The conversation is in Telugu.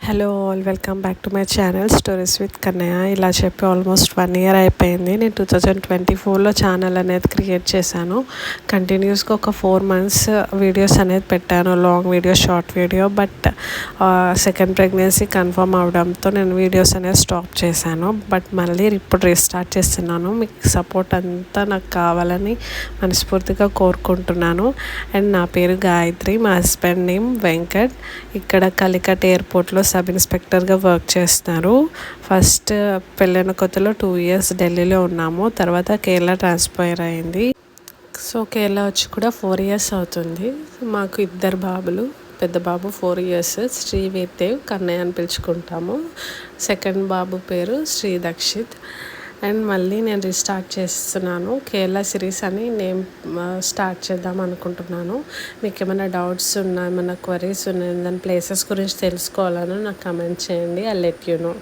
Hello all, welcome back to my channel stories with Kannayya. ఇలా చెప్పి ఆల్మోస్ట్ 1 year అయిపోయింది. నేను 2024లో ఛానల్ అనేది క్రియేట్ చేశాను. కంటిన్యూస్గా ఒక 4 months వీడియోస్ అనేది పెట్టాను, long video, short video. But second pregnancy confirm అవడంతో నేను వీడియోస్ అనేది స్టాప్ చేశాను. బట్ మళ్ళీ ఇప్పుడు రీస్టార్ట్ చేస్తున్నాను. మీకు సపోర్ట్ అంతా నాకు కావాలని మనస్ఫూర్తిగా కోరుకుంటున్నాను. అండ్ నా పేరు గాయత్రి, మా హస్బెండ్ నేమ్ వెంకట్. ఇక్కడ కలికట్ ఎయిర్పోర్ట్లో సబ్ ఇన్స్పెక్టర్గా వర్క్ చేస్తున్నారు. ఫస్ట్ పెళ్ళైన కొత్తలో 2 years ఢిల్లీలో ఉన్నాము. తర్వాత కేరళ ట్రాన్స్ఫర్ అయింది. సో కేరళ వచ్చి కూడా 4 years అవుతుంది. మాకు 2 బాబులు. పెద్ద బాబు 4 years, శ్రీవేదేవ్, కన్నయ్య అని పిలుచుకుంటాము. సెకండ్ బాబు పేరు శ్రీ దక్షిత్. అండ్ మళ్ళీ నేను రీస్టార్ట్ చేస్తున్నాను. కేరళ సిరీస్ అని నేమ్ స్టార్ట్ చేద్దాం అనుకుంటున్నాను. మీకు ఏమైనా డౌట్స్ ఉన్నా, ఏమైనా క్వరీస్ ఉన్నాయి, దాని ప్లేసెస్ గురించి తెలుసుకోవాలని నాకు కమెంట్ చేయండి. I let you know.